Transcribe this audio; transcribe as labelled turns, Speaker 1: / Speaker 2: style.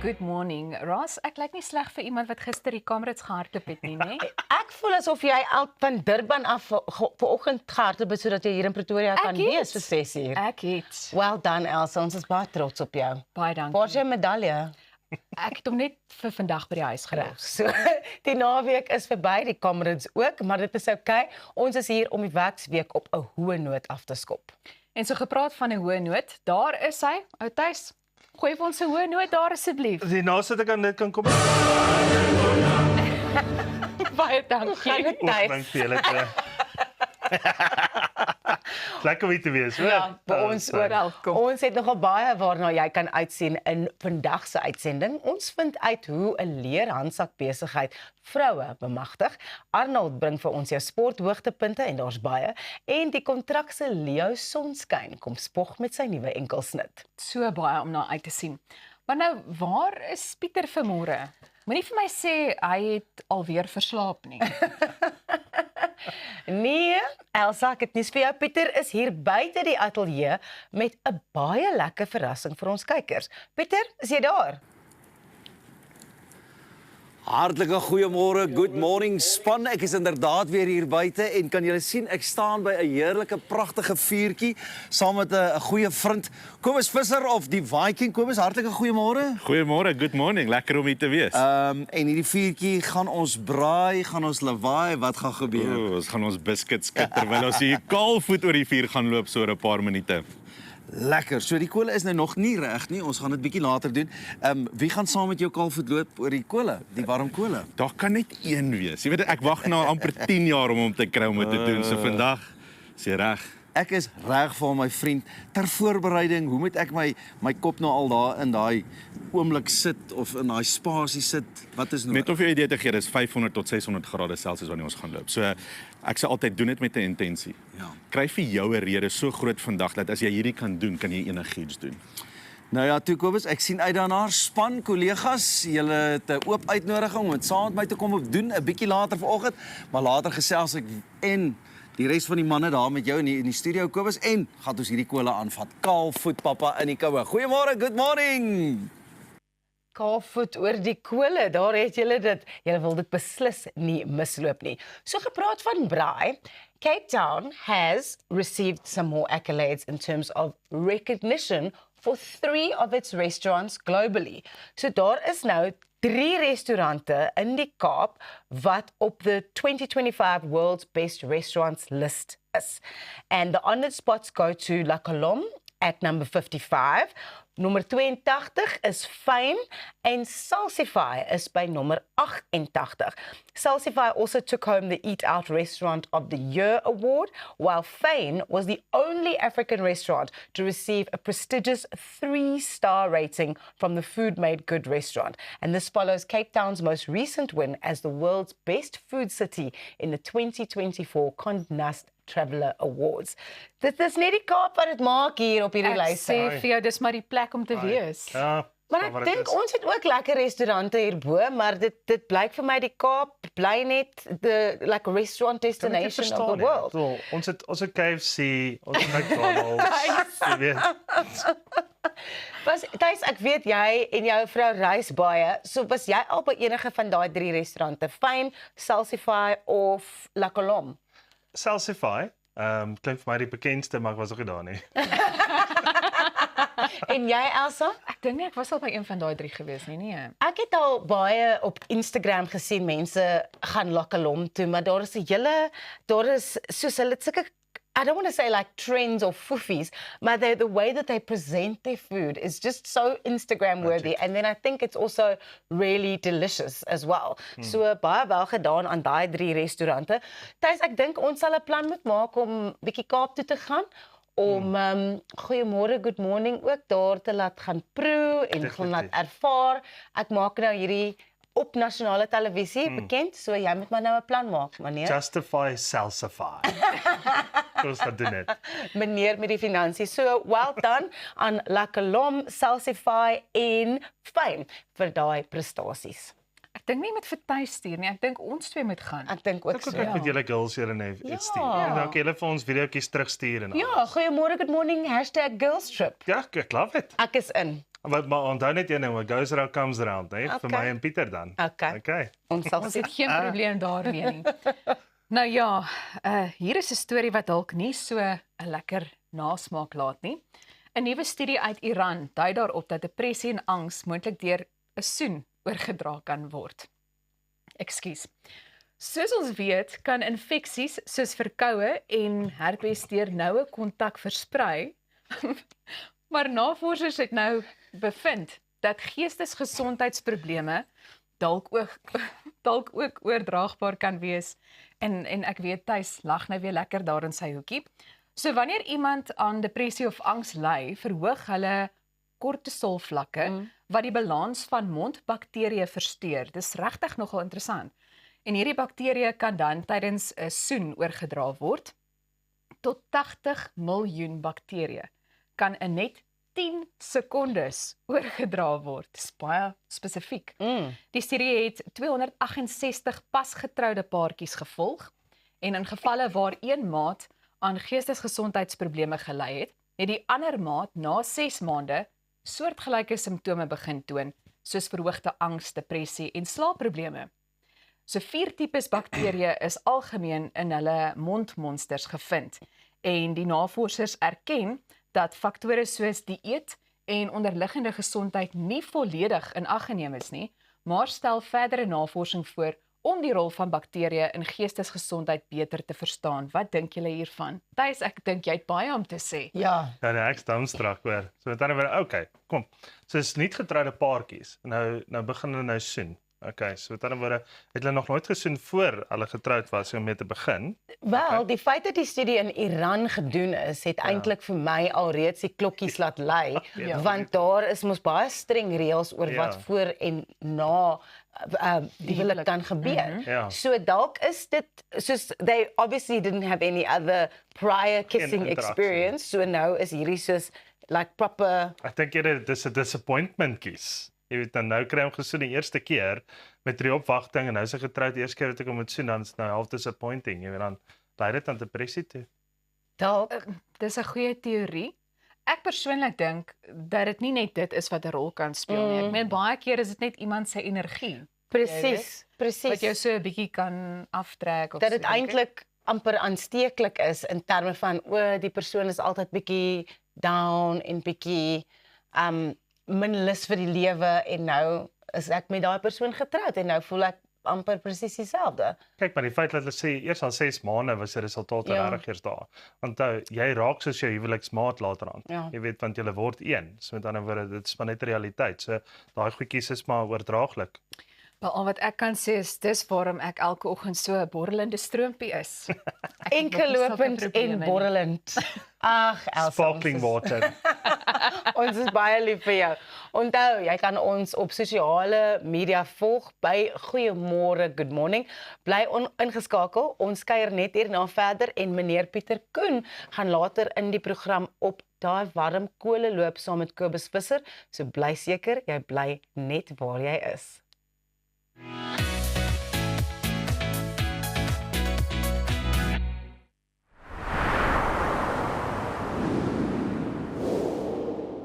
Speaker 1: good morning. Ross, ek lyk nie sleg vir iemand wat gister die Kamerads gehardloop het nie, né?
Speaker 2: Ek voel asof jy al van Durban af vanoggend gehardloop het sodat jy hier in Pretoria kan wees vir 6 uur.
Speaker 1: Ek het.
Speaker 2: Well done, Elsa. Ons is baie trots op jou.
Speaker 1: Baie dankie.
Speaker 2: Waar is jou medalje?
Speaker 1: Ek het hom net vir vandag by die huis gelos.
Speaker 2: So, die naweek is verby, die Kamerads ook, maar dit is okay. Ons is hier om die werksweek op 'n hoë noot af te skop.
Speaker 1: En so gepraat van 'n hoë noot, daar is hy, ou Thys. Gooi vir ons 'n hoë noot daar asseblief.
Speaker 3: Die naaste wat ek aan dit kan kom.
Speaker 1: Baie dankie.
Speaker 2: Gaan dit
Speaker 3: Dank
Speaker 2: tyd?
Speaker 3: vir julle twee. Lekker om hier te wees, hoor.
Speaker 2: Ja, by ons ook.
Speaker 1: Welkom.
Speaker 2: Ons het nogal baie waarna jy kan uitsien in vandag se uitsending. Ons vind uit hoe 'n leerhandsak besigheid vroue bemagtig. Arnold bring vir ons jou sporthoogtepunte en daar's baie. En die kontrak se Leo Sonskyn kom spog met sy nuwe enkelsnit.
Speaker 1: So baie om na uit te sien. Maar nou, waar is Pieter vanmôre? Moenie vir my sê hy het alweer verslaap nie.
Speaker 2: Nee, Elsa, ek het nuus vir jou. Pieter is hier buite die ateljee met 'n baie lekker verrassing vir ons kykers. Pieter, is jy daar?
Speaker 4: Hartlike goeiemôre, good morning span. Ek is inderdaad weer hier buite en kan julle sien ek staan by 'n heerlike pragtige vuurtjie saam met 'n goeie vriend. Kobus Visser of die Viking. Kobus, hartlike goeiemôre.
Speaker 3: Goeiemôre, good morning. Lekker om hier te wees.
Speaker 4: En hierdie vuurtjie gaan ons braai, gaan ons lawaai, wat gaan gebeur?
Speaker 3: Ons gaan ons biscuits skit terwyl ons hier kaalvoet oor die vuur gaan loop so 'n paar minute.
Speaker 4: Lekker. So die kole is nou nog nie reg nie. Ons gaan dit bietjie later doen. Wie gaan saam met jou kaalvoet loop oor die kole, die warm kole?
Speaker 3: Daar kan net een wees. Jy weet ek wag nou amper 10 jaar om te kry om dit te doen. So vandag is jy reg.
Speaker 4: Ek is reg vir my vriend ter voorbereiding. Hoe moet ek my kop nou al daar in daai oomblik sit of in daai spasie sit? Wat is
Speaker 3: Net
Speaker 4: nodig?
Speaker 3: om vir jou 'n idee te gee, dis 500 tot 600 grade Celsius wanneer ons gaan loop. So ek sê altyd doen dit met 'n intensie.
Speaker 4: Ja.
Speaker 3: Kry vir jou 'n rede so groot vandag dat as jy hierdie kan doen, kan jy enigiets doen.
Speaker 4: Nou ja, toe Kobus, ek sien uit daarna. Span kollegas, julle het 'n oop uitnodiging om saam met my te kom doen 'n bietjie later vanoggend, maar later gesels ek en die res van die manne daar met jou in die studio Kobus en gaan ons hierdie kole aanvat. Kaalvoet pappa in die koue. Goeiemôre, good morning.
Speaker 2: Kaalvoet oor die kole, daar het julle dit. Julle wil dit beslis nie misloop nie. So gepraat van braai, Cape Town has received some more accolades in terms of recognition for 3 of its restaurants globally. So daar is nou 3 restaurante in die Kaap wat op the 2025 World's Best Restaurants list is. And the honored spots go to La Colombe at number 55. Nommer 82 is Fame en Salsify is by nommer 88. Salsify also took home the Eat Out Restaurant of the Year award, while Fame was the only African restaurant to receive a prestigious 3-star rating from the Food Made Good restaurant. And this follows Cape Town's most recent win as the world's best food city in the 2024 Condé Nast Traveller Awards. Dit is net die Kaap wat dit maak hier op hierdie
Speaker 1: Ek
Speaker 2: lys.
Speaker 1: sê vir jou, dis maar die plek om te wees.
Speaker 3: Ja.
Speaker 2: Maar ek dink ons het ook lekker restaurante hierbo, maar dit blyk vir my die Kaap bly net the like restaurant destination of the world.
Speaker 3: So, ons het KFC, ons het McDonald's. Jy weet.
Speaker 2: Thys, ek weet jy en jou vrou reis baie. So was jy al by enige van daai 3 restaurante? Fame, Salsify of La Colombe?
Speaker 3: Salsify, klink vir my die bekendste, maar ek was nog nie daar nie.
Speaker 2: En jy, Elsa?
Speaker 1: Ek dink nie ek was al by een van daai 3 gewees nie, nee.
Speaker 2: Ek het al baie op Instagram gesien mense gaan La Colombe toe, maar daar is soos hulle sulke I don't want to say like trends or foofies, but the way that they present their food is just so Instagram worthy. And then I think it's also really delicious as well. So baie wel gedaan aan daai 3 restaurante. Thys, ek dink ons sal 'n plan moet maak om bietjie Kaap toe te gaan om goeiemôre, good morning ook daar te laat gaan proe en gaan laat ervaar. Ek maak nou hierdie op nasionale televisie bekend, so jy moet maar nou 'n plan maak, meneer.
Speaker 3: Justify, Salsify. Ons gaan doen dit.
Speaker 2: Meneer met die finansies. So, well done aan La Colombe, Salsify en Fame vir daai prestasies.
Speaker 1: Ek dink nie met vir Thys stuur nie. Ek dink ons twee moet gaan.
Speaker 2: Ek dink ook
Speaker 5: Ek
Speaker 2: so.
Speaker 5: kyk met julle girls hier en
Speaker 2: Ja.
Speaker 5: iets stuur. En dan kan julle vir ons videoetjies terugstuur en
Speaker 2: Ja, goeiemôre, good morning, #girlstrip.
Speaker 5: Ja, ek love it.
Speaker 2: Ek is in.
Speaker 5: Maar onthou net een ding, what goes around comes around, hè?
Speaker 2: Okay.
Speaker 5: Vir my en Pieter dan.
Speaker 2: Okay.
Speaker 5: Okay.
Speaker 2: Ons sal
Speaker 1: Ons
Speaker 2: sien.
Speaker 1: het geen probleem daarmee nie. Nou ja, hier is 'n storie wat dalk nie so 'n lekker nasmaak laat nie. 'n Nuwe studie uit Iran dui daarop dat depressie en angs moontlik deur 'n soen oorgedra kan word. Ekskuus. Soos ons weet, kan infeksies soos verkoue en herpes deur noue kontak versprei. Maar navorsers het nou bevind dat geestesgesondheidsprobleme dalk ook oordraagbaar kan wees. En ek weet Thys lag nou weer lekker daar in sy hoekie. So wanneer iemand aan depressie of angs ly, verhoog hulle kortisol vlakke wat die balans van mondbakterieë versteur. Dis regtig nogal interessant. En hierdie bakterieë kan dan tydens 'n soen oorgedra word. Tot 80 miljoen bakterieë kan in net 10 sekondes oorgedra word. Dis baie spesifiek. Die studie het 268 pasgetroude paartjies gevolg en in gevalle waar een maat aan geestesgesondheidsprobleme gely het, het die ander maat na 6 maande soortgelyke simptome begin toon, soos verhoogde angs, depressie en slaapprobleme. So 4 tipes bakterieë is algemeen in hulle mondmonsters gevind en die navorsers erken dat faktore soos dieet en onderliggende gesondheid nie volledig in ag geneem is nie, maar stel verdere navorsing voor om die rol van bakterieë in geestesgesondheid beter te verstaan. Wat dink julle hiervan? Thys, ek dink jy het baie om te sê.
Speaker 2: Ja.
Speaker 5: Ja, nee, ek's dumbstruck hoor. So met ander woorde, okay, kom. So is nie getroude paartjies. Nou begin hulle nou soen. Okay, so met ander woorde, het hulle nog nooit gesoen voor hulle getroud was om mee te begin?
Speaker 2: Wel, die feit dat die studie in Iran gedoen is, het eintlik vir my alreeds die klokkies laat lui, want daar is mos baie streng reëls oor wat voor en na die huwelik kan gebeur.
Speaker 5: Ja.
Speaker 2: So dalk is dit soos they obviously didn't have any other prior kissing
Speaker 5: interaksie.
Speaker 2: experience, so nou is hierdie soos like proper.
Speaker 5: Ek dink dis 'n disappointment kies. Jy weet dan nou kry hom gesoen die eerste keer met 3 opwagting en nou is hy getroud die eerste keer wat ek hom moet soen, dan is nou half disappointing. Jy weet dan lei dit aan depressie toe.
Speaker 2: Dalk.
Speaker 1: Dis 'n goeie teorie. Ek persoonlik dink dat dit nie net dit is wat 'n rol kan speel nie. Ek meen baie keer is dit net iemand se energie
Speaker 2: Presies,
Speaker 1: wat jou
Speaker 2: presies.
Speaker 1: so 'n bietjie kan aftrek of
Speaker 2: Dat
Speaker 1: so,
Speaker 2: dit
Speaker 1: dink ek.
Speaker 2: eintlik amper aansteeklik is in terme van die persoon is altyd bietjie down en bietjie min lus vir die lewe en nou is ek met daai persoon getroud en nou voel ek amper presies dieselfde.
Speaker 5: Kyk, maar die feit dat hulle sê eers al 6 maande was die resultate
Speaker 2: Ja.
Speaker 5: regtig eers daar. Want jy raak soos jou huweliksmaat later aan.
Speaker 2: Ja.
Speaker 5: Jy weet want jy word een. So met ander woorde, dit is maar net realiteit. So daai goedjies is maar oordraaglik.
Speaker 1: Wel, al wat ek kan sê is dis waarom ek elke oggend so 'n borrelende stroompie is.
Speaker 2: Enkel lopend en borrelend. Ag, Elsa.
Speaker 5: Sparkling water.
Speaker 2: Ons is baie lief vir jou. Onthou, jy kan ons op sosiale media volg by Goeiemôre, Good Morning. Bly ingeskakel. Ons kuier net hierna verder en meneer Pieter Koen gaan later in die program op daai warm kole loop saam met Kobus Visser. So bly seker, jy bly net waar jy is.